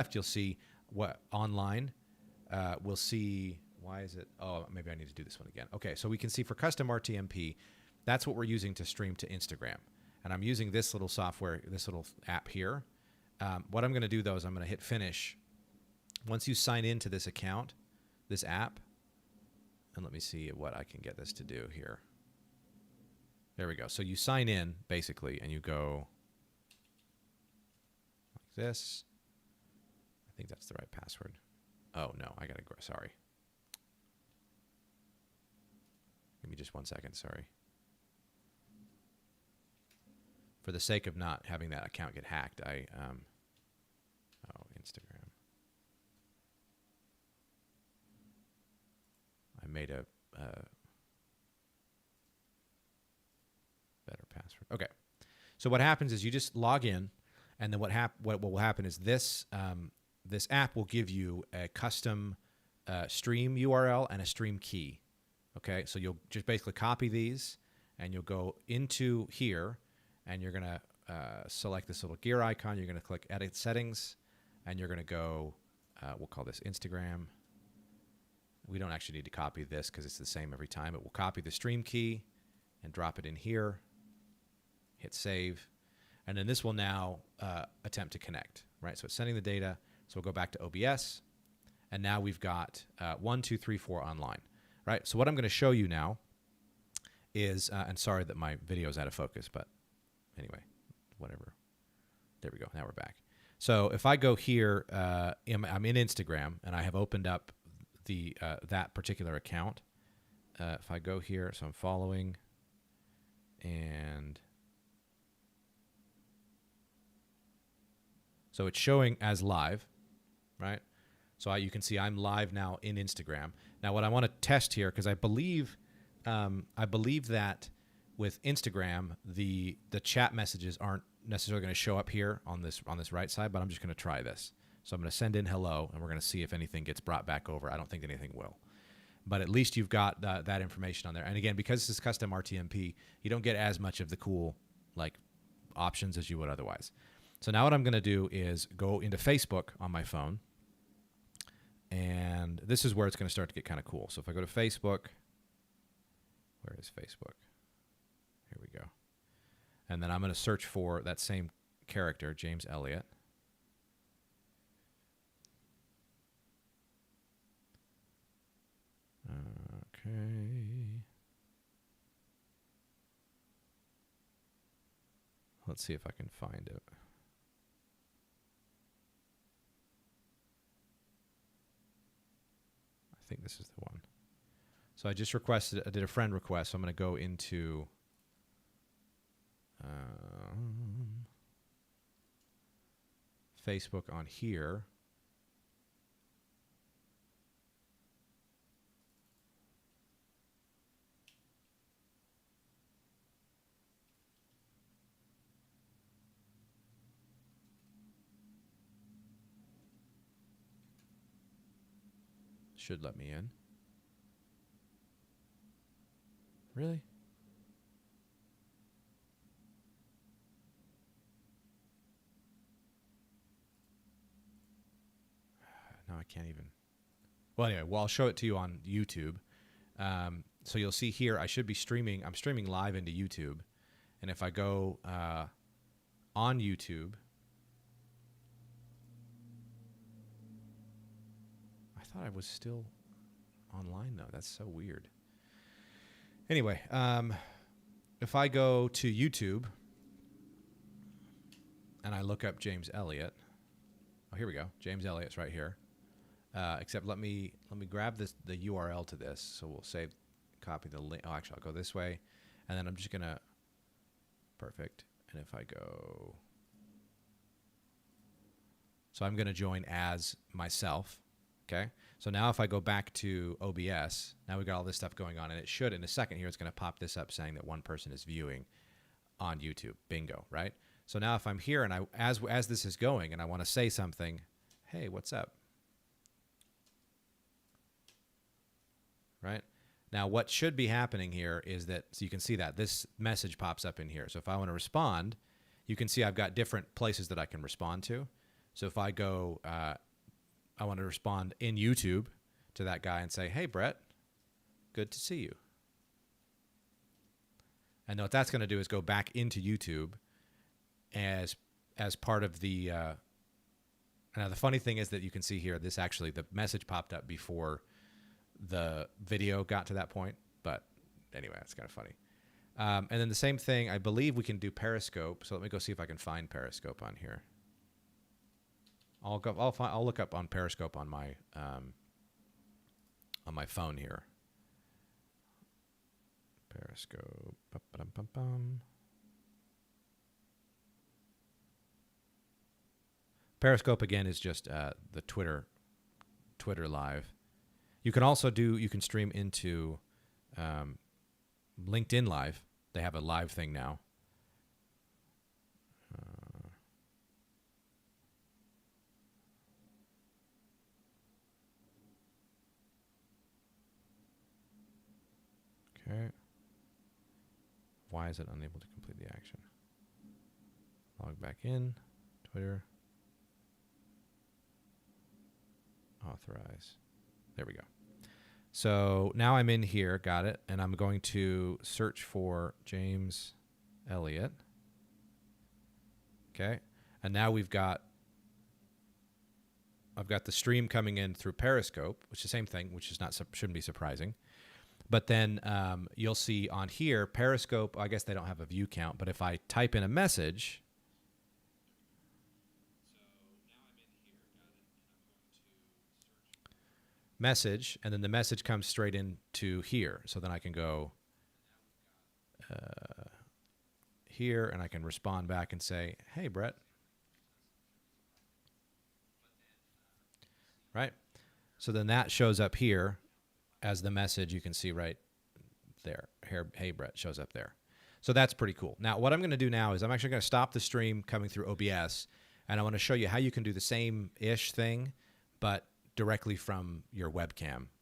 left, you'll see what online. We'll see, why is it? Oh, maybe I need to do this one again. Okay, so we can see for custom RTMP, that's what we're using to stream to Instagram. And I'm using this little software, this little app here. What I'm going to do, though, is I'm going to hit finish. Once you sign into this account, this app, and let me see what I can get this to do here. There we go. So you sign in, basically, and you go like this. I think that's the right password. Oh, no, I got to go. Sorry. Give me just 1 second. Sorry. For the sake of not having that account get hacked, oh, Instagram. I made a better password. Okay. So what happens is you just log in, and then what will happen is this this app will give you a custom stream URL and a stream key. Okay, so you'll just basically copy these, and you'll go into here, and you're gonna select this little gear icon. You're gonna click Edit Settings, and you're gonna go. We'll call this Instagram. We don't actually need to copy this because it's the same every time, but we'll copy the stream key and drop it in here. Hit save, and then this will now attempt to connect. Right, so it's sending the data. So we'll go back to OBS, and now we've got 1, 2, 3, 4 online. Right. So what I'm going to show you now is, and sorry that my video is out of focus, but anyway, whatever. There we go. Now we're back. So if I go here, I'm in Instagram, and I have opened up the that particular account. If I go here, so I'm following, and so it's showing as live, right? So you can see I'm live now in Instagram. Now what I want to test here, because I believe that with Instagram the chat messages aren't necessarily going to show up here on this right side, but I'm just going to try this. So I'm going to send in hello, and we're going to see if anything gets brought back over. I don't think anything will, but at least you've got that information on there. And again, because this is custom RTMP, you don't get as much of the cool like options as you would otherwise. So now what I'm going to do is go into Facebook on my phone. And this is where it's going to start to get kind of cool. So if I go to Facebook, where is Facebook? Here we go. And then I'm going to search for that same character, James Elliott. Okay. Let's see if I can find it. I think this is the one. So I just did a friend request. So I'm going to go into Facebook on here. Should let me in. Really? No, I can't even. Well, anyway, I'll show it to you on YouTube. So you'll see here, I should be streaming. I'm streaming live into YouTube. And if I go on YouTube, I thought I was still online, though. That's so weird. Anyway, if I go to YouTube and I look up James Elliott, oh, here we go. James Elliott's right here. Except let me grab the URL to this. So we'll save, copy the link. Oh, actually, I'll go this way, and then I'm just gonna. Perfect. And if I go, so I'm gonna join as myself. Okay. So now if I go back to OBS, now we've got all this stuff going on, and it should in a second here, it's going to pop this up saying that one person is viewing on YouTube. Bingo, right? So now if I'm here and as this is going and I want to say something, hey, what's up? Right? Now what should be happening here is that, so you can see that this message pops up in here. So if I want to respond, you can see I've got different places that I can respond to. So if I go, I want to respond in YouTube to that guy and say, hey, Brett, good to see you. And what that's going to do is go back into YouTube as part of the now the funny thing is that you can see here, this actually, the message popped up before the video got to that point. But anyway, that's kind of funny. And then the same thing, I believe we can do Periscope. So let me go see if I can find Periscope on here. I'll look up on Periscope on my phone here. Periscope. Ba-ba-dum-bum-bum. Periscope again is just the Twitter live. You can also stream into LinkedIn Live. They have a live thing now. Okay. Why is it unable to complete the action? Log back in. Twitter. Authorize. There we go. So now I'm in here, got it, and I'm going to search for James Elliott. Okay, and now I've got the stream coming in through Periscope, which is the same thing, which is shouldn't be surprising. But then you'll see on here Periscope. I guess they don't have a view count, but if I type in a message. Message, and then the message comes straight into here. So then I can go here, and I can respond back and say, hey, Brett. Right? So then that shows up here as the message. You can see right there. Hey, Brett shows up there. So that's pretty cool. Now, what I'm going to do now is I'm actually going to stop the stream coming through OBS, and I want to show you how you can do the same-ish thing, but directly from your webcam